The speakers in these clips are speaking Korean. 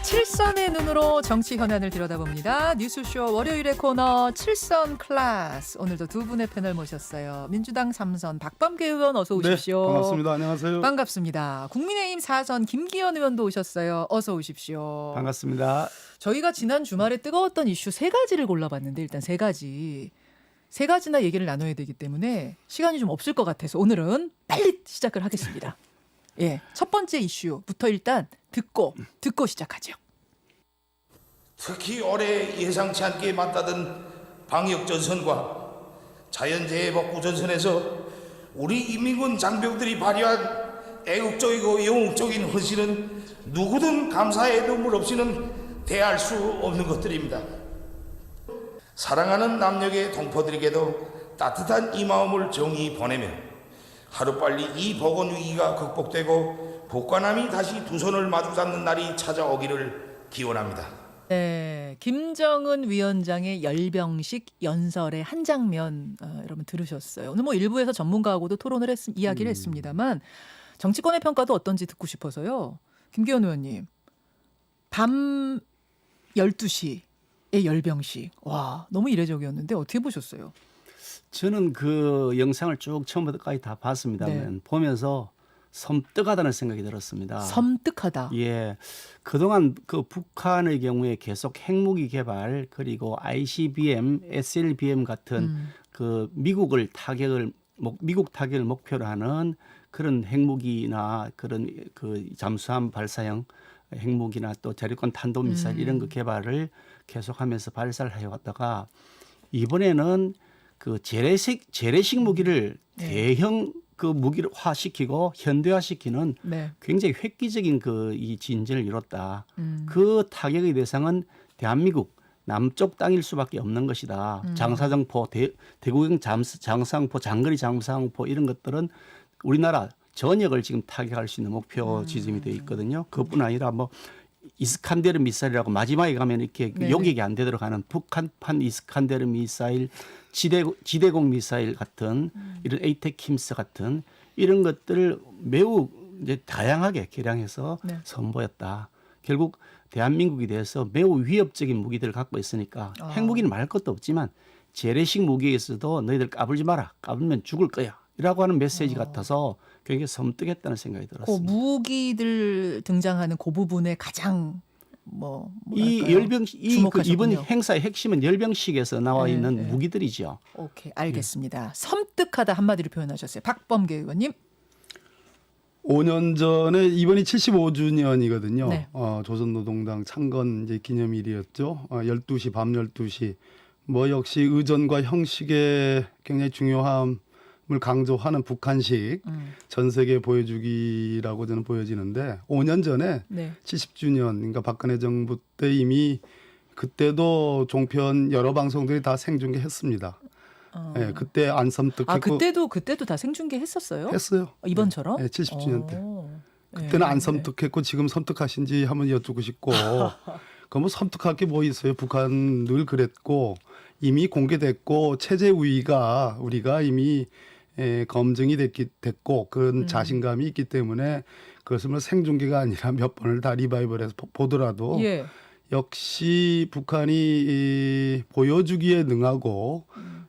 칠선의 눈으로 정치 현안을 들여다봅니다. 뉴스쇼 월요일의 코너 칠선 클래스. 오늘도 두 분의 패널 모셨어요. 민주당 3선 박범계 의원 어서 오십시오. 네, 반갑습니다. 안녕하세요. 반갑습니다. 국민의힘 4선 김기현 의원도 오셨어요. 어서 오십시오. 반갑습니다. 저희가 지난 주말에 뜨거웠던 이슈 세 가지를 골라봤는데 일단 세 가지나 얘기를 나눠야 되기 때문에 시간이 좀 없을 것 같아서 오늘은 빨리 시작을 하겠습니다. 예, 첫 번째 이슈부터 일단 듣고 시작하죠. 특히 올해 예상치 않게 맞닿은 방역전선과 자연재해 복구전선에서 우리 인민군 장병들이 발휘한 애국적이고 영웅적인 헌신은 누구든 감사의 눈물 없이는 대할 수 없는 것들입니다. 사랑하는 남녘의 동포들에게도 따뜻한 이 마음을 정의 보내며 하루빨리 이 보건 위기가 극복되고 북과 남이 다시 두 손을 마주 잡는 날이 찾아오기를 기원합니다. 네, 김정은 위원장의 열병식 연설의 한 장면 여러분 들으셨어요. 오늘 뭐 일부에서 전문가하고도 토론을 이야기를 했습니다만 정치권의 평가도 어떤지 듣고 싶어서요. 김기현 의원님, 밤 12시에 열병식. 와, 너무 이례적이었는데 어떻게 보셨어요? 저는 그 영상을 쭉 처음부터까지 다 봤습니다만 네. 보면서 섬뜩하다는 생각이 들었습니다. 섬뜩하다. 예, 그동안 그 북한의 경우에 계속 핵무기 개발 그리고 ICBM, SLBM 같은 그 미국 타격을 목표로 하는 그런 핵무기나 그런 그 잠수함 발사형 핵무기나 또 대륙간 탄도미사일 이런 거 개발을 계속하면서 발사를 해왔다가 이번에는 그 재래식 무기를 대형 그 무기화시키고 현대화시키는 네. 굉장히 획기적인 그 이 진전을 이뤘다. 그 타격의 대상은 대한민국 남쪽 땅일 수밖에 없는 것이다. 장사정포, 대구경 장사항포, 장거리 장사항포 이런 것들은 우리나라 전역을 지금 타격할 수 있는 목표 지점이 되어 있거든요. 그뿐 아니라 뭐 이스칸데르 미사일이라고 마지막에 가면 이렇게 요격이 안 되도록 하는 북한판 이스칸데르 미사일, 지대공 미사일 같은 이런 에이테킴스 같은 이런 것들을 매우 이제 다양하게 개량해서 선보였다. 결국 대한민국에 대해서 매우 위협적인 무기들을 갖고 있으니까 핵무기는 말할 것도 없지만 재래식 무기에서도 너희들 까불지 마라. 까불면 죽을 거야. 이라고 하는 메시지 같아서 굉장히 섬뜩했다는 생각이 들었습니다. 그 무기들 등장하는 그 부분에 가장 이 열병식 이번 행사의 핵심은 열병식에서 나와 있는 무기들이죠. 오케이, 알겠습니다. 섬뜩하다 한마디로 표현하셨어요. 박범계 의원님. 5년 전에 이번이 75주년이거든요. 네. 조선노동당 창건 이제 기념일이었죠. 12시 밤 12시 뭐 역시 의전과 형식의 굉장히 중요함을 강조하는 북한식 전 세계에 보여주기라고 저는 보여지는데 5년 전에 70주년 그러니까 박근혜 정부 때 이미 그때도 종편 여러 방송들이 다 생중계했습니다. 네, 그때 안 섬뜩했고 그때도 다 생중계 했었어요? 했어요. 이번처럼? 네, 70주년 때. 그때는 안 섬뜩했고 지금 섬뜩하신지 한번 여쭙고 싶고 그뭐 섬뜩할 게 뭐 있어요. 북한 늘 그랬고 이미 공개됐고 체제 우위가 우리가 이미 검증이 됐고 그런 자신감이 있기 때문에 그것을 뭐 생중계가 아니라 몇 번을 다 리바이벌해서 보더라도 역시 북한이 보여주기에 능하고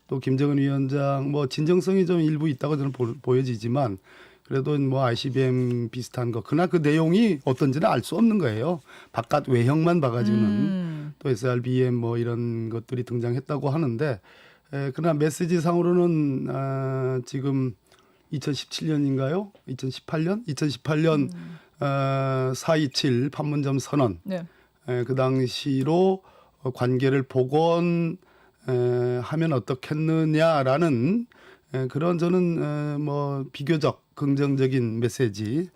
또 김정은 위원장 뭐 진정성이 좀 일부 있다고 저는 보여지지만 그래도 뭐 ICBM 비슷한 거 그러나 그 내용이 어떤지는 알 수 없는 거예요. 바깥 외형만 봐가지고는 또 SRBM 뭐 이런 것들이 등장했다고 하는데 그러나 메시지상으로는 지금 2017년인가요? 2018년 4.27 판문점 선언 그 당시로 관계를 복원하면 어떻겠느냐라는 그런 저는 뭐 비교적 긍정적인 메시지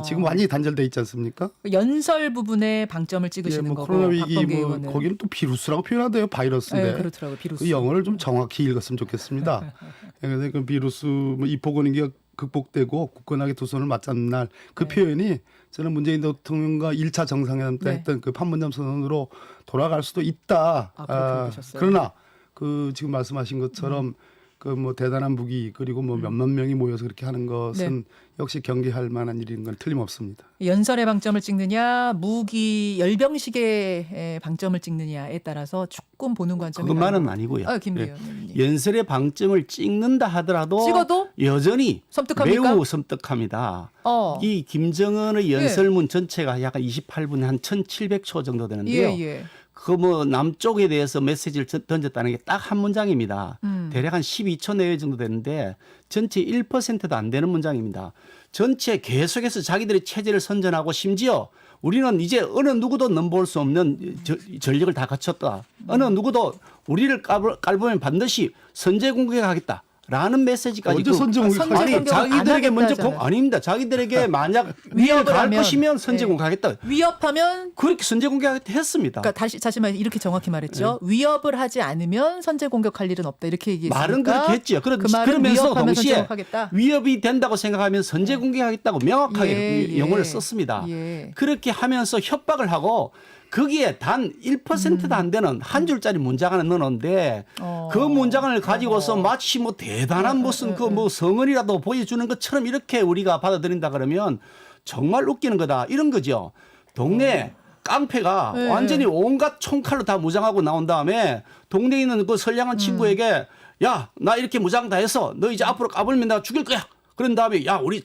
지금 완전히 단절돼 있지 않습니까? 연설 부분에 방점을 찍으시는 뭐 거고 코로나 위기 박범계 뭐 의원은. 거기는 또 비루스라고 표현하대요. 바이러스인데. 그렇더라고요. 비루스. 그 영어를 좀 정확히 읽었으면 좋겠습니다. 그래서 그 비루스 뭐 이 보건 위기가 극복되고 굳건하게 두 손을 맞잡는 날 그 표현이 저는 문재인 대통령과 1차 정상회담 때 했던 그 판문점 선언으로 돌아갈 수도 있다. 그렇게 보셨어요? 그러나 그 지금 말씀하신 것처럼 그 뭐 대단한 무기 그리고 뭐 몇만 명이 모여서 그렇게 하는 것은 역시 경계할 만한 일인 건 틀림없습니다. 연설의 방점을 찍느냐, 무기 열병식의 방점을 찍느냐에 따라서 조금 보는 관점이 그것만은 다른 아니고요. 김대현 예. 의원님. 연설의 방점을 찍는다 하더라도 찍어도 여전히 섬뜩합니까? 매우 섬뜩합니다. 어. 이 김정은의 연설문 전체가 약간 28분에 한 1700초 정도 되는데요. 예. 그 뭐 남쪽에 대해서 메시지를 던졌다는 게 딱 한 문장입니다. 대략 한 12초 내외 정도 되는데 전체 1%도 안 되는 문장입니다. 전체 계속해서 자기들의 체제를 선전하고 심지어 우리는 이제 어느 누구도 넘볼 수 없는 전력을 다 갖췄다. 어느 누구도 우리를 깔보면 반드시 선제 공격하겠다. 라는 메시지까지 언제 선제 공격하겠다? 아니 공격을 안 자기들에게 먼저 하겠다잖아요. 아닙니다. 자기들에게 만약 위협을 위협을 갈 하면, 것이면 선제 네. 공격하겠다. 위협하면 그렇게 선제 공격하겠다 했습니다. 그러니까 다시 말해 이렇게 정확히 말했죠. 위협을 하지 않으면 선제 공격할 일은 없다 이렇게 얘기했으니까 말은 그렇게 했죠. 그 말은 그러면서 위협하면 선제 동시에 공격하겠다. 위협이 된다고 생각하면 선제 공격하겠다고 명확하게 영어를 썼습니다. 예. 그렇게 하면서 협박을 하고 거기에 단 1%도 안 되는 한 줄짜리 문장을 넣었는데 그 문장을 가지고서 마치 뭐 대단한 무슨 그 뭐 성언이라도 보여주는 것처럼 이렇게 우리가 받아들인다 그러면 정말 웃기는 거다 이런 거죠. 동네 깡패가 네. 완전히 온갖 총칼로 다 무장하고 나온 다음에 동네에 있는 그 선량한 친구에게 야, 나 이렇게 무장 다 했어. 너 이제 앞으로 까불면 내가 죽일 거야. 그런 다음에 야, 우리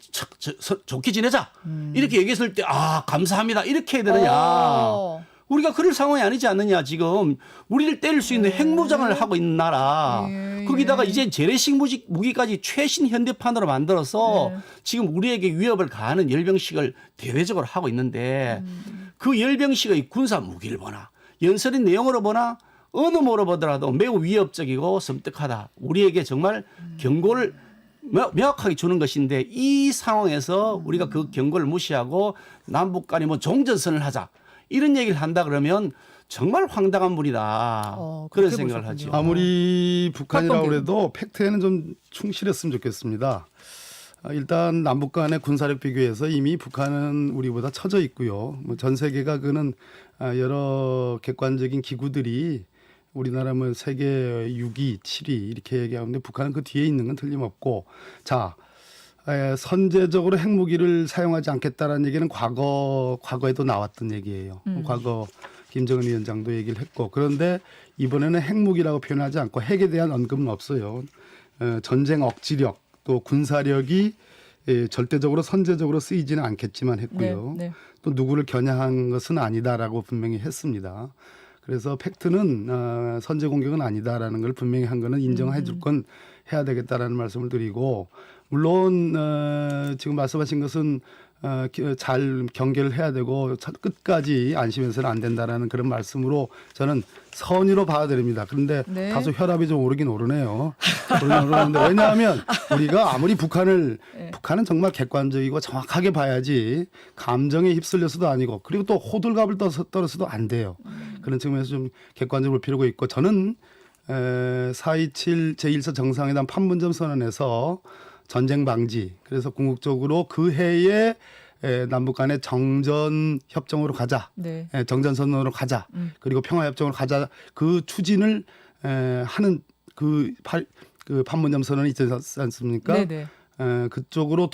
좋게 지내자. 이렇게 얘기했을 때 아, 감사합니다. 이렇게 해야 되느냐. 우리가 그럴 상황이 아니지 않느냐. 지금 우리를 때릴 수 있는 핵무장을 하고 있는 나라. 거기다가 이제 재래식 무기까지 최신 현대판으로 만들어서 지금 우리에게 위협을 가하는 열병식을 대대적으로 하고 있는데 그 열병식의 군사 무기를 보나 연설의 내용으로 보나 어느 뭐로 보더라도 매우 위협적이고 섬뜩하다. 우리에게 정말 경고를 명확하게 주는 것인데 이 상황에서 우리가 그 경고를 무시하고 남북 간에 뭐 종전선을 하자. 이런 얘기를 한다 그러면 정말 황당한 분이다. 그런 그렇게 생각을 보셨군요. 하죠. 아무리 북한이라고 박범계. 그래도 팩트에는 좀 충실했으면 좋겠습니다. 일단 남북 간의 군사력 비교해서 이미 북한은 우리보다 처져 있고요. 뭐 전 세계가 그는 여러 객관적인 기구들이 우리나라 뭐 세계 6위, 7위 이렇게 얘기하는데 북한은 그 뒤에 있는 건 틀림없고 자 선제적으로 핵무기를 사용하지 않겠다라는 얘기는 과거에도 나왔던 얘기예요. 과거 김정은 위원장도 얘기를 했고 그런데 이번에는 핵무기라고 표현하지 않고 핵에 대한 언급은 없어요. 전쟁 억지력 또 군사력이 절대적으로 선제적으로 쓰이지는 않겠지만 했고요. 네. 또 누구를 겨냥한 것은 아니다라고 분명히 했습니다. 그래서 팩트는 선제 공격은 아니다라는 걸 분명히 한 거는 인정해 줄 건 해야 되겠다라는 말씀을 드리고 물론 지금 말씀하신 것은 잘 경계를 해야 되고 끝까지 안심해서는 안 된다라는 그런 말씀으로 저는 선의로 받아들입니다. 그런데 네. 다소 혈압이 좀 오르긴 오르네요. 오르는데 왜냐하면 우리가 아무리 북한은 정말 객관적이고 정확하게 봐야지 감정에 휩쓸려서도 아니고 그리고 또 호들갑을 떨어서도 안 돼요. 그런 측면에서 좀 객관적으로 볼 필요가 있고 저는 4.27 제1차 정상회담 판문점 선언에서 전쟁 방지 그래서 궁극적으로 그 해에 남북 간의 정전 협정으로 가자. 네. 정전 선언으로 가자. 그리고 평화 협정으로 가자. 그 추진을 하는 그 판문점 선언이 있지 않습니까? 네네. 그쪽으로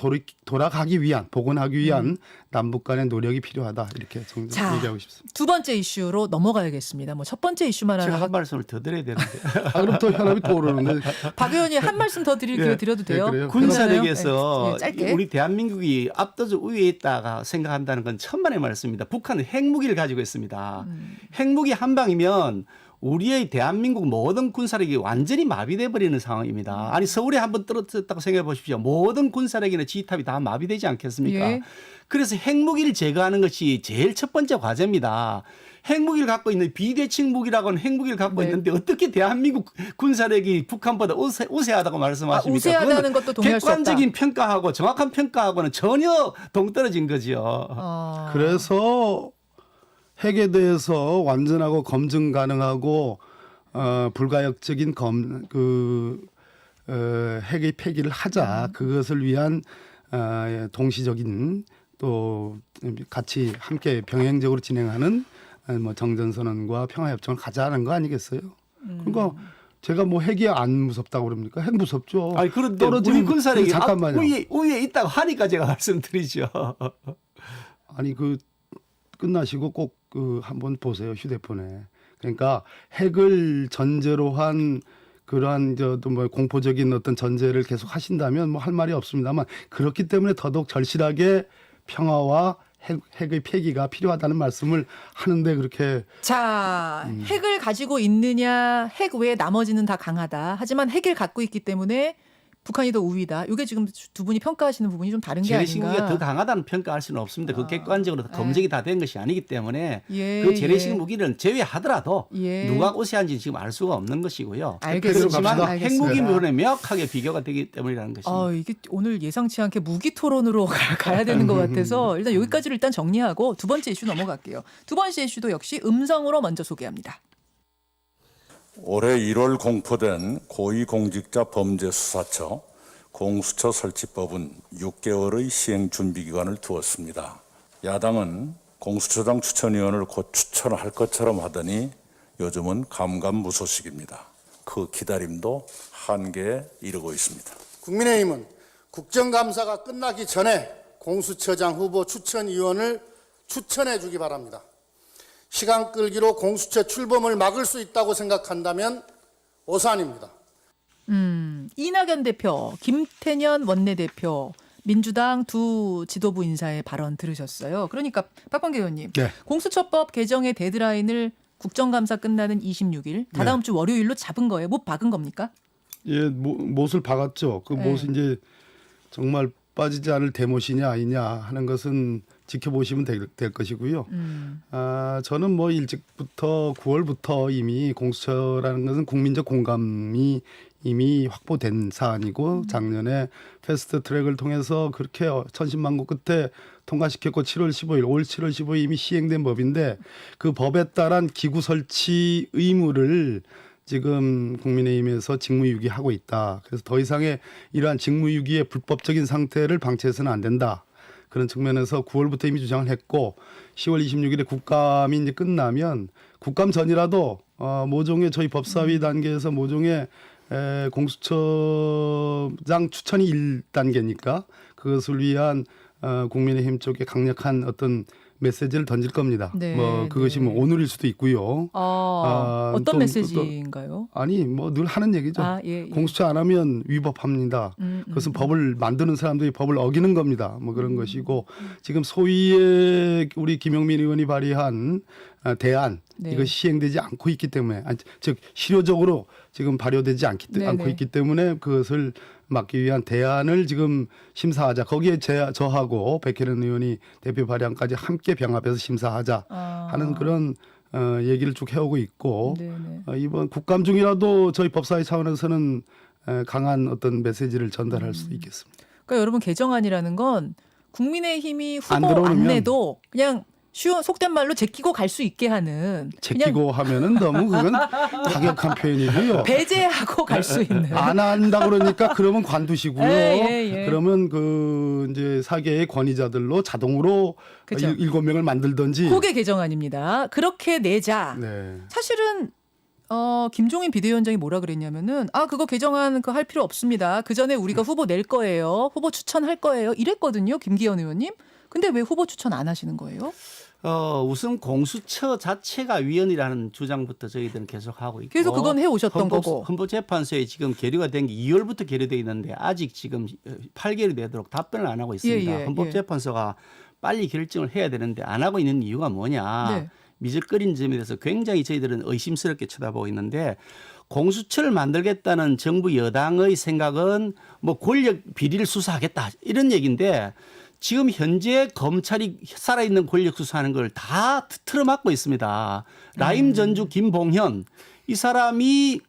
돌아가기 위한 복원하기 위한 남북 간의 노력이 필요하다. 이렇게 자, 얘기하고 싶습니다. 두 번째 이슈로 넘어가야겠습니다. 뭐 첫 번째 이슈만 제가 하다가 한 말씀을 더 드려야 되는데 그럼 또 혈압이 또 오르는데 박 의원이 한 말씀 더 드려도 돼요? 그래요? 군사력에서 네, 짧게. 우리 대한민국이 압도적 우위에 있다가 생각한다는 건 천만의 말씀입니다. 북한은 핵무기를 가지고 있습니다. 핵무기 한 방이면 우리의 대한민국 모든 군사력이 완전히 마비돼 버리는 상황입니다. 아니 서울에 한번 떨어졌다고 생각해 보십시오. 모든 군사력이나 지휘탑이 다 마비되지 않겠습니까? 예. 그래서 핵무기를 제거하는 것이 제일 첫 번째 과제입니다. 핵무기를 갖고 있는 비대칭 무기라고는 핵무기를 갖고 네. 있는데 어떻게 대한민국 군사력이 북한보다 우세하다고 말씀하십니까? 우세하다는 그건 것도 동의할 수 없다. 객관적인 평가하고 정확한 평가하고는 전혀 동떨어진 거죠. 그래서 핵에 대해서 완전하고 검증 가능하고 불가역적인 핵의 폐기를 하자. 그것을 위한 동시적인 또 같이 함께 병행적으로 진행하는 뭐 정전선언과 평화협정을 가자는 거 아니겠어요? 그러니까 제가 뭐 핵이 안 무섭다고 그럽니까? 핵 무섭죠. 아니 그런데 떨어지는 우리 군사력이 잠깐만요. 위에 있다고 하니까 제가 말씀드리죠. 아니 그 끝나시고 꼭 그 한번 보세요 휴대폰에. 그러니까 핵을 전제로 한 그러한 저도 뭐 공포적인 어떤 전제를 계속 하신다면 뭐 할 말이 없습니다만 그렇기 때문에 더더욱 절실하게 평화와 핵의 폐기가 필요하다는 말씀을 하는데 그렇게 자, 핵을 가지고 있느냐, 핵 외에 나머지는 다 강하다. 하지만 핵을 갖고 있기 때문에 북한이 더 우위다. 이게 지금 두 분이 평가하시는 부분이 좀 다른 게 재래식무기가 아닌가. 더 강하다는 평가할 수는 없습니다. 그 객관적으로 검증이 다 된 것이 아니기 때문에 예, 그 재래식 예. 무기를 제외하더라도 예. 누가 우세한지 지금 알 수가 없는 것이고요. 알겠습니다. 그렇지만 알겠습니다. 핵무기물에 명확하게 비교가 되기 때문이라는 것입니다. 이게 오늘 예상치 않게 무기 토론으로 가야 되는 것 같아서 일단 여기까지를 일단 정리하고 두 번째 이슈 넘어갈게요. 두 번째 이슈도 역시 음성으로 먼저 소개합니다. 올해 1월 공포된 고위공직자범죄수사처 공수처 설치법은 6개월의 시행 준비 기간을 두었습니다. 야당은 공수처장 추천위원을 곧 추천할 것처럼 하더니 요즘은 감감무소식입니다. 그 기다림도 한계에 이르고 있습니다. 국민의힘은 국정감사가 끝나기 전에 공수처장 후보 추천위원을 추천해 주기 바랍니다. 시간 끌기로 공수처 출범을 막을 수 있다고 생각한다면 오산입니다. 이낙연 대표, 김태년 원내대표, 민주당 두 지도부 인사의 발언 들으셨어요. 그러니까 박범계 의원님, 네. 공수처법 개정의 데드라인을 국정감사 끝나는 26일, 다다음 주 월요일로 잡은 거예요. 못 박은 겁니까? 예, 못을 박았죠. 그 네. 못이 이제 정말 빠지지 않을 대못이냐 아니냐 하는 것은 지켜보시면 될 것이고요. 저는 뭐 일찍부터 9월부터 이미 공수처라는 것은 국민적 공감이 이미 확보된 사안이고 작년에 패스트 트랙을 통해서 그렇게 천신만고 끝에 통과시켰고 7월 15일, 올 7월 15일 이미 시행된 법인데 그 법에 따른 기구 설치 의무를 지금 국민의힘에서 직무유기하고 있다. 그래서 더 이상의 이러한 직무유기의 불법적인 상태를 방치해서는 안 된다. 그런 측면에서 9월부터 이미 주장을 했고 10월 26일에 국감이 이제 끝나면 국감 전이라도 모종의 저희 법사위 단계에서 모종의 공수처장 추천이 1단계니까 그것을 위한 국민의힘 쪽에 강력한 어떤 메시지를 던질 겁니다. 네, 뭐 그것이 네. 뭐 오늘일 수도 있고요. 어떤 또 메시지인가요? 아니 뭐 늘 하는 얘기죠. 예. 공수처 안 하면 위법합니다. 그것은 법을 만드는 사람들이 법을 어기는 겁니다. 뭐 그런 것이고 지금 소위의 우리 김용민 의원이 발의한 대안 네. 이것이 시행되지 않고 있기 때문에 즉 실효적으로 지금 발효되지 않고 있기 때문에 그것을 막기 위한 대안을 지금 심사하자. 거기에 저하고 백혜련 의원이 대표 발의안까지 함께 병합해서 심사하자 하는 그런 얘기를 쭉 해오고 있고 이번 국감 중이라도 저희 법사위 차원에서는 강한 어떤 메시지를 전달할 수도 있겠습니다. 그러니까 여러분 개정안이라는 건 국민의힘이 후보 안 들어오면 안 내도 그냥 속된 말로 제끼고 갈 수 있게 하는 제끼고 하면은 너무 그건 과격한 표현이고요. 배제하고 갈 수 있는 안 한다 그러니까 그러면 관두시고요. 예. 그러면 그 이제 사개의 권위자들로 자동으로 그쵸. 7명을 만들든지. 그게 개정안입니다. 그렇게 내자. 네. 사실은 김종인 비대위원장이 뭐라 그랬냐면은 그거 개정안 할 필요 없습니다. 그 전에 우리가 후보 낼 거예요. 후보 추천할 거예요. 이랬거든요. 김기현 의원님. 근데 왜 후보 추천 안 하시는 거예요? 우선 공수처 자체가 위헌이라는 주장부터 저희들은 계속 하고 있고 계속 그건 해오셨던 거고. 헌법재판소에 지금 계류가 된 게 2월부터 계류되어 있는데 아직 지금 8개월이 되도록 답변을 안 하고 있습니다. 헌법재판소가 빨리 결정을 해야 되는데 안 하고 있는 이유가 뭐냐. 네. 미적거리는 점에 대해서 굉장히 저희들은 의심스럽게 쳐다보고 있는데 공수처를 만들겠다는 정부 여당의 생각은 뭐 권력 비리를 수사하겠다 이런 얘기인데 지금 현재 검찰이 살아있는 권력 수사하는 걸 다 틀어막고 있습니다. 라임 전주 김봉현 이 사람이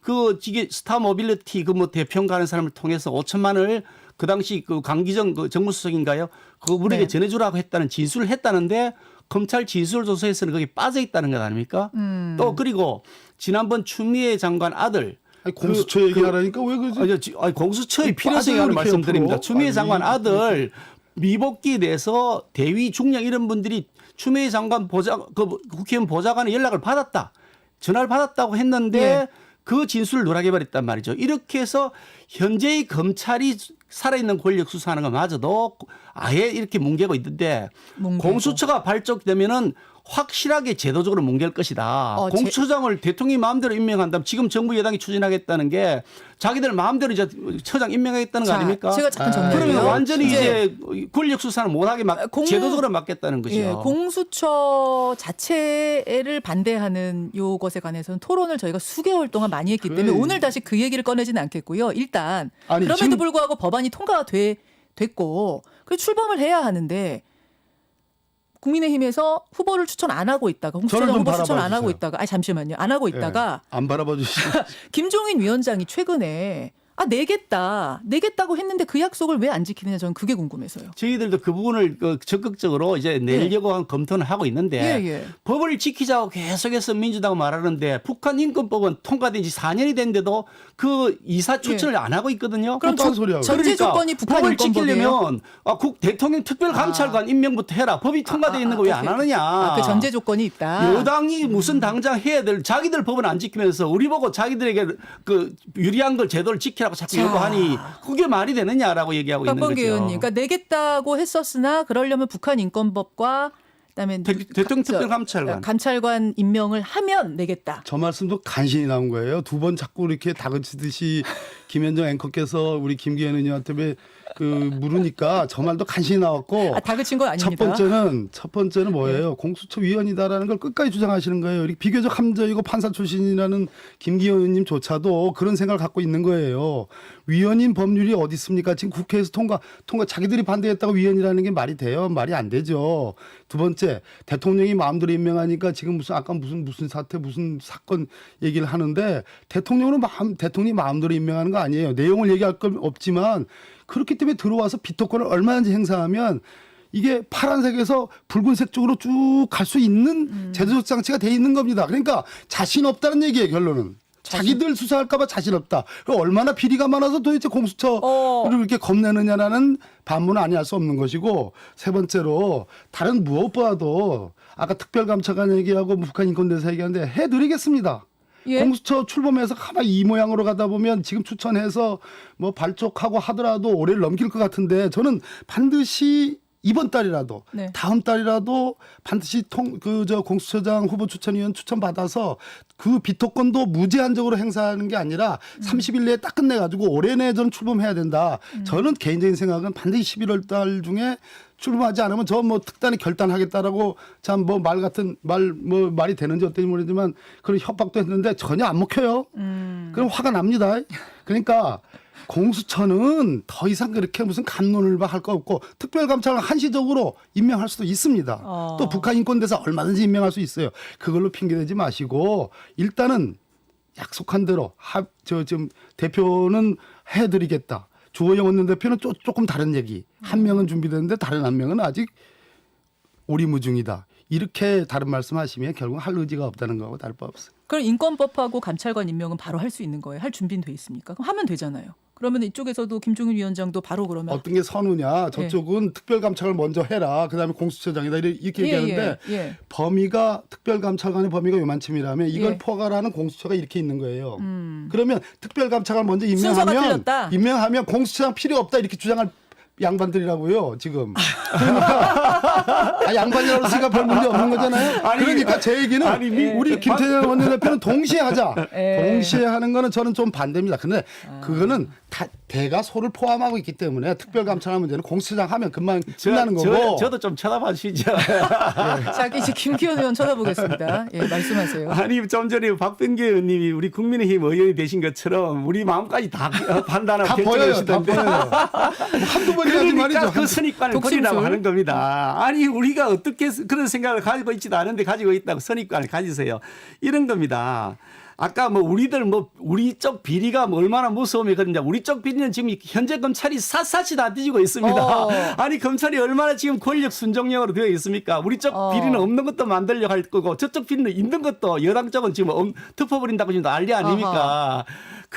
이게 스타 모빌리티 대평가 하는 사람을 통해서 5천만 원을 그 당시 강기정 정무수석인가요? 우리에게 네. 전해주라고 했다는 진술을 했다는데 검찰 진술조사에서는 거기 빠져 있다는 것 아닙니까? 또 그리고 지난번 추미애 장관 아들 공수처 얘기하라니까 왜 그러지? 공수처의 필요성에 관한 말씀드립니다. 앞으로? 추미애 장관 아들 미복귀에 대해서 대위 중령 이런 분들이 추미애 장관 국회의원 보좌관의 연락을 받았다. 전화를 받았다고 했는데 그 진술을 누락해버렸단 말이죠. 이렇게 해서 현재의 검찰이 살아있는 권력 수사하는 것마저도 아예 이렇게 뭉개고 있는데 뭉개고. 공수처가 발족되면은 확실하게 제도적으로 뭉갤 것이다. 공수처장을 대통령이 마음대로 임명한다면 지금 정부 여당이 추진하겠다는 게 자기들 마음대로 이제 처장 임명하겠다는 거 자, 아닙니까? 제가 잠깐 정리할게요. 그러면 완전히 이제 이제 권력 수사는 못하게 제도적으로 맡겠다는 거죠. 예, 공수처 자체를 반대하는 요것에 관해서는 토론을 저희가 수개월 동안 많이 했기 때문에 그래. 오늘 다시 그 얘기를 꺼내지는 않겠고요. 일단 아니, 그럼에도 지금- 불구하고 법안이 통과가 됐고 그리고 출범을 해야 하는데 국민의힘에서 후보를 추천 안 하고 있다가 공수처장 저를 좀 후보 추천 안 바라봐 하고 주세요. 있다가 잠시만요. 안 하고 있다가 안 바라봐 주시죠. 김종인 위원장이 최근에 내겠다고 했는데 그 약속을 왜 안 지키느냐 저는 그게 궁금해서요. 저희들도 그 부분을 적극적으로 이제 내려고 한 검토는 하고 있는데 예. 법을 지키자고 계속해서 민주당은 말하는데 북한 인권법은 통과된 지 4년이 됐는데도 그 이사 추천을 안 하고 있거든요. 그럼 어떤 소리야, 전제 그러니까 조건이 북한 법을 인권법이에요? 지키려면 대통령 특별감찰관 임명부터 해라. 법이 통과돼 있는 거 왜 안 오케이. 하느냐. 그 전제 조건이 있다. 여당이 무슨 당장 해야 될 자기들 법은 안 지키면서 우리 보고 자기들에게 그 유리한 걸 제도를 지키라고 자꾸 자. 요구하니 그게 말이 되느냐라고 얘기하고 있는 박범계 거죠. 의원님, 그러니까 내겠다고 했었으나 그러려면 북한 인권법과 그다음에 대통령 특별감찰관. 감찰관 임명을 하면 내겠다. 저 말씀도 간신히 나온 거예요. 두 번 자꾸 이렇게 다그치듯이 김현정 앵커께서 우리 김기현 의원한테 왜 그 물으니까 저 말도 간신히 나왔고 다그친 건 아닙니다. 첫 번째는 뭐예요? 공수처 위원이다라는 걸 끝까지 주장하시는 거예요. 이렇게 비교적 함정이고 판사 출신이라는 김기현 의원님조차도 그런 생각을 갖고 있는 거예요. 위원인 법률이 어디 있습니까? 지금 국회에서 통과 자기들이 반대했다고 위원이라는 게 말이 돼요? 말이 안 되죠. 두 번째, 대통령이 마음대로 임명하니까 지금 무슨 사태 무슨 사건 얘기를 하는데 대통령이 마음대로 임명하는 거 아니에요. 내용을 얘기할 건 없지만 그렇기 때문에 들어와서 비토권을 얼마든지 행사하면 이게 파란색에서 붉은색 쪽으로 쭉 갈 수 있는 제도적 장치가 돼 있는 겁니다. 그러니까 자신 없다는 얘기예요, 결론은. 자기들 수사할까 봐 자신 없다. 그리고 얼마나 비리가 많아서 도대체 공수처를 이렇게 겁내느냐라는 반문은 아니할 수 없는 것이고, 세 번째로 다른 무엇보다도 아까 특별감찰관 얘기하고 북한 인권대사 얘기하는데 해드리겠습니다. 예? 공수처 출범해서 가만히 이 모양으로 가다 보면 지금 추천해서 뭐 발족하고 하더라도 올해를 넘길 것 같은데 저는 반드시 이번 달이라도 네. 다음 달이라도 반드시 공수처장 후보 추천위원 추천 받아서 그 비토권도 무제한적으로 행사하는 게 아니라 30일 내에 딱 끝내가지고 올해 내에 저는 출범해야 된다. 저는 개인적인 생각은 반드시 11월 달 중에 출범하지 않으면 저 뭐 특단이 결단하겠다라고 참 뭐 말이 되는지 어떤지 모르지만 그런 협박도 했는데 전혀 안 먹혀요. 그럼 화가 납니다. 그러니까 공수처는 더 이상 그렇게 무슨 감론을 할 거 없고 특별감찰을 한시적으로 임명할 수도 있습니다. 또 북한 인권대사 얼마든지 임명할 수 있어요. 그걸로 핑계대지 마시고 일단은 약속한 대로 지금 대표는 해드리겠다. 주호영 원내대표는 조금 다른 얘기. 한 명은 준비됐는데 다른 한 명은 아직 오리무중이다. 이렇게 다른 말씀하시면 결국 할 의지가 없다는 거하고 다를 바 없어요. 그럼 인권법하고 감찰관 임명은 바로 할 수 있는 거예요? 할 준비는 돼 있습니까? 그럼 하면 되잖아요. 그러면 이쪽에서도 김종인 위원장도 바로 그러면 어떤 게 선우냐. 저쪽은 특별감찰을 먼저 해라. 그다음에 공수처장이다. 이렇게 얘기하는데 범위가 특별감찰관의 범위가 요만큼이라면 이걸 포괄하는 공수처가 이렇게 있는 거예요. 그러면 특별감찰관 먼저 순서가 틀렸다. 임명하면 공수처장 필요 없다. 이렇게 주장할 양반들이라고요, 지금. 그러니까 양반이라고 했으니까 별 문제 없는 거잖아요. 그러니까 제 얘기는 우리 김태년 원내대표는 동시에 하자. 동시에 하는 거는 저는 좀 반대입니다. 근데 그거는 대가 소를 포함하고 있기 때문에 특별감찰 문제는 공수처장 하면 금방 끝나는 거고. 저도 좀 쳐다봐 주시죠. 자, 이제 김기현 의원 쳐다보겠습니다. 예, 말씀하세요. 아니 좀 전에 박병계 의원님이 우리 국민의힘 의원이 되신 것처럼 우리 마음까지 다 판단하고 다 보여요. 다 결정하시던데. 보여요. 한두 번이 아니지 그러니까 말이죠. 그 선입관을 독심술. 버리라고 하는 겁니다. 아니 우리가 어떻게 그런 생각을 가지고 있지도 않은데 가지고 있다고 선입관을 가지세요. 이런 겁니다. 아까 우리 쪽 비리가 얼마나 무서우면 그러냐. 우리 쪽 비리는 지금 현재 검찰이 샅샅이 다 뒤지고 있습니다. 아니 검찰이 얼마나 지금 권력 순종력으로 되어 있습니까? 우리 쪽 비리는 없는 것도 만들려고 할 거고 저쪽 비리는 있는 것도 여당 쪽은 지금 덮어버린다고 지금 난리 아닙니까?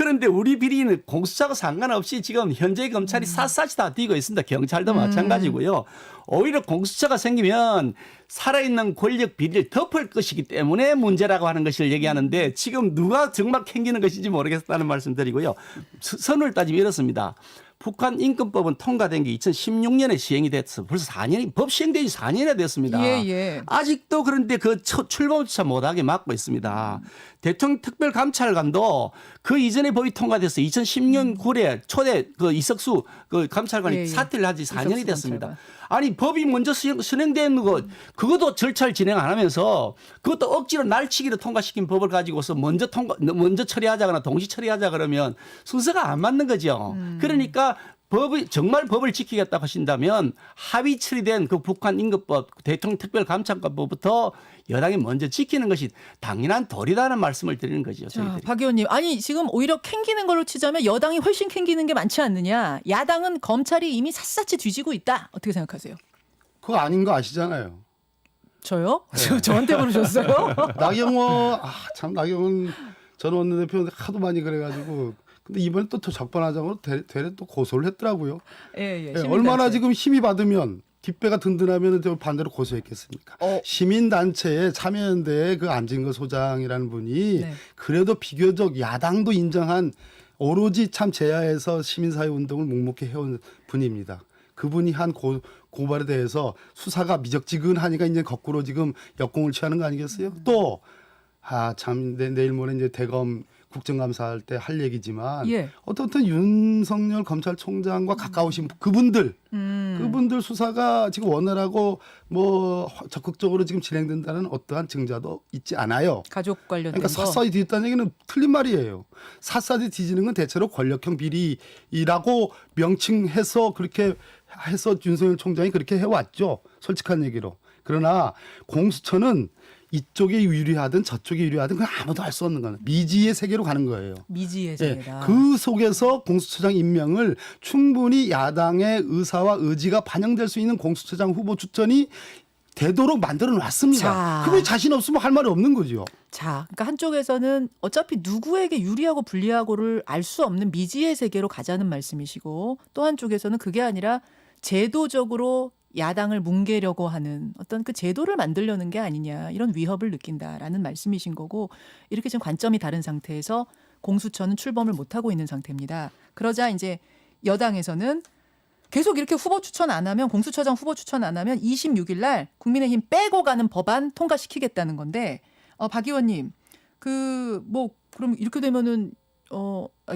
그런데 우리 비리는 공수처하고 상관없이 지금 현재 검찰이 샅샅이 다 뛰고 있습니다. 경찰도 마찬가지고요. 오히려 공수처가 생기면 살아있는 권력 비리를 덮을 것이기 때문에 문제라고 하는 것을 얘기하는데 지금 누가 정말 캥기는 것인지 모르겠다는 말씀드리고요. 선을 따지면 이렇습니다. 북한 인권법은 통과된 게 2016년에 시행이 됐어. 벌써 4년이 법 시행된 지 4년이 됐습니다. 예, 예. 아직도 그런데 그 출범조차 못하게 막고 있습니다. 대통령 특별감찰관도 그 이전에 법이 통과돼서 2010년 9월에 초대 그 이석수 그 감찰관이 예, 예. 사퇴를 하지 4년이 이석수 됐습니다. 감찰관. 아니 법이 먼저 선행된 거 그것도 절차를 진행 안 하면서 그것도 억지로 날치기로 통과시킨 법을 가지고서 먼저 처리하자거나 동시 처리하자 그러면 순서가 안 맞는 거죠. 그러니까 정말 법을 지키겠다고 하신다면 합의 처리된 그 북한 인권법, 대통령 특별감찰관법부터 여당이 먼저 지키는 것이 당연한 도리다는 말씀을 드리는 거죠. 자, 저희들이. 박 의원님. 아니 지금 오히려 캥기는 걸로 치자면 여당이 훨씬 캥기는 게 많지 않느냐. 야당은 검찰이 이미 삿삿이 뒤지고 있다. 어떻게 생각하세요? 그거 아닌 거 아시잖아요. 저요? 저한테 물으셨어요? 나경원 전 원내대표 하도 많이 그래가지고 근데 이번에 또 적반하장으로 되레 또 고소를 했더라고요. 예, 예. 예, 시민단체. 얼마나 지금 힘이 받으면 뒷배가 든든하면 반대로 고소했겠습니까? 시민단체에 참여연대에 그 안진거 소장이라는 분이 네. 그래도 비교적 야당도 인정한 오로지 참 제야에서 시민사회 운동을 묵묵히 해온 분입니다. 그분이 한 고발에 대해서 수사가 미적지근하니까 이제 거꾸로 지금 역공을 취하는 거 아니겠어요? 또 참 내일 모레 이제 대검 국정감사할 때 할 얘기지만 예. 어떻든 윤석열 검찰총장과 가까우신 그분들 수사가 지금 원활하고 뭐 적극적으로 지금 진행된다는 어떠한 증자도 있지 않아요. 가족 관련된 그러니까 거. 샅샅이 뒤졌다는 얘기는 틀린 말이에요. 샅샅이 뒤지는 건 대체로 권력형 비리라고 명칭해서 그렇게 해서 윤석열 총장이 그렇게 해왔죠. 솔직한 얘기로. 그러나 공수처는 이쪽에 유리하든 저쪽에 유리하든 그건 아무도 알 수 없는 거는 미지의 세계로 가는 거예요. 미지의 예, 세계다. 그 속에서 공수처장 임명을 충분히 야당의 의사와 의지가 반영될 수 있는 공수처장 후보 추천이 되도록 만들어 놨습니다. 자. 그분이 자신 없으면 할 말이 없는 거죠. 자, 그러니까 한쪽에서는 어차피 누구에게 유리하고 불리하고를 알 수 없는 미지의 세계로 가자는 말씀이시고 또 한쪽에서는 그게 아니라 제도적으로 야당을 뭉개려고 하는 어떤 그 제도를 만들려는 게 아니냐 이런 위협을 느낀다라는 말씀이신 거고 이렇게 지금 관점이 다른 상태에서 공수처는 출범을 못하고 있는 상태입니다. 그러자 이제 여당에서는 계속 이렇게 후보 추천 안 하면 공수처장 후보 추천 안 하면 26일 날 국민의힘 빼고 가는 법안 통과시키겠다는 건데 박 의원님 그 뭐 그럼 이렇게 되면은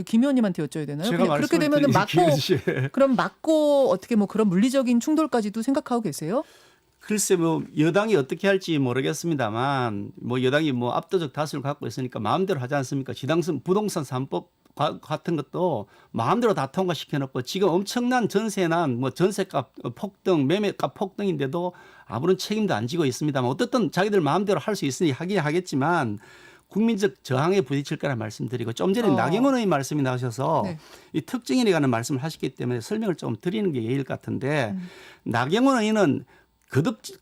김 의원님한테 여쭤야 되나요? 제가 그냥 그렇게 되면은 말씀을 그럼 맞고 어떻게 뭐 그런 물리적인 충돌까지도 생각하고 계세요? 글쎄 뭐 여당이 어떻게 할지 모르겠습니다만 뭐 여당이 뭐 압도적 다수를 갖고 있으니까 마음대로 하지 않습니까? 지당선 부동산 3법 같은 것도 마음대로 다 통과시켜놓고 지금 엄청난 전세난 뭐 전세값 폭등, 매매값 폭등인데도 아무런 책임도 안 지고 있습니다만 어떻든 자기들 마음대로 할 수 있으니 하긴 하겠지만 국민적 저항에 부딪힐 거라 말씀드리고 좀 전에 나경원 의원 말씀이 나오셔서 네. 이 특징인에 관한 말씀을 하셨기 때문에 설명을 좀 드리는 게 예일 같은데 나경원 의원은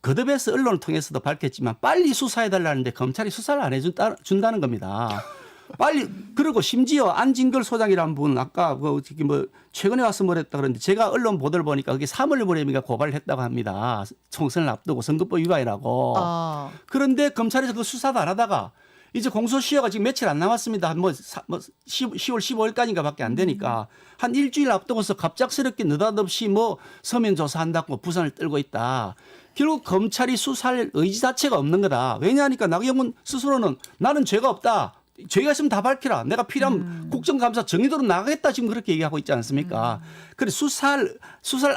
거듭해서 언론을 통해서도 밝혔지만 빨리 수사해달라는데 검찰이 수사를 안 해준다는 겁니다. 빨리 그리고 심지어 안진걸 소장이라는 분 아까 뭐 최근에 와서 뭐랬다 그러는데 제가 언론 보도를 보니까 그게 3월 모레인가 고발을 했다고 합니다. 총선을 앞두고 선거법 위반이라고. 그런데 검찰에서 그 수사도 안 하다가 이제 공소시효가 지금 며칠 안 남았습니다. 뭐 10월 15일까지인가 밖에 안 되니까 한 일주일 앞두고서 갑작스럽게 느닷없이 뭐 서면 조사한다고 부산을 떨고 있다. 결국 검찰이 수사할 의지 자체가 없는 거다. 왜냐하니까 나경원 스스로는 나는 죄가 없다. 죄가 있으면 다 밝혀라. 내가 필요하면 국정감사 정의도로 나가겠다. 지금 그렇게 얘기하고 있지 않습니까? 그래 수사를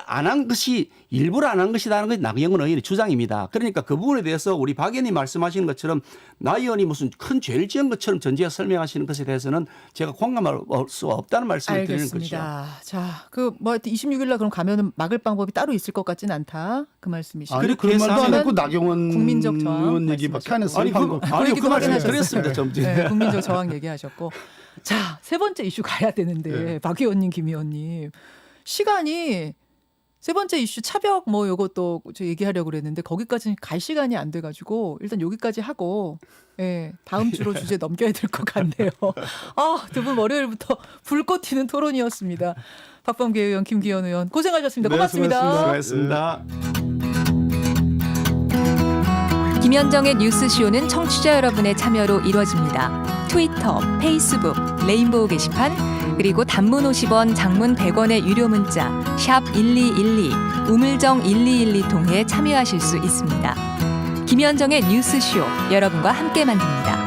안 한 것이 일부러 안 한 것이라는 것이 나경원 의원의 주장입니다. 그러니까 그 부분에 대해서 우리 박 의원이 말씀하시는 것처럼 나 의원이 무슨 큰 죄를 지은 것처럼 전제해 설명하시는 것에 대해서는 제가 공감할 수 없다는 말씀을 드리는 거죠. 알겠습니다. 자, 그 뭐 26일 날 그럼 가면은 막을 방법이 따로 있을 것 같지는 않다. 그 말씀이시죠. 아니 그런 말도 안 했고 나경원 국민적 저항 의원 얘기밖에 안 했어요. 아니 그 말씀 확인하셨어요. 드렸습니다. 좀 전에. 네, 국민적 저항 얘기하셨고. 자, 세 번째 이슈 가야 되는데 네. 박 의원님, 김 의원님 시간이 세 번째 이슈 차벽 뭐 요것도 저 얘기하려고 그랬는데 거기까지는 갈 시간이 안 돼가지고 일단 여기까지 하고 예, 다음 주로 주제 넘겨야 될 것 같네요. 아, 두 분 월요일부터 불꽃 튀는 토론이었습니다. 박범계 의원, 김기현 의원 고생하셨습니다. 네, 고맙습니다. 수고하셨습니다. 김현정의 뉴스쇼는 청취자 여러분의 참여로 이루어집니다. 트위터, 페이스북, 레인보우 게시판, 그리고 단문 50원, 장문 100원의 유료 문자 샵 1212, 우물정 1212 통해 참여하실 수 있습니다. 김현정의 뉴스쇼, 여러분과 함께 만듭니다.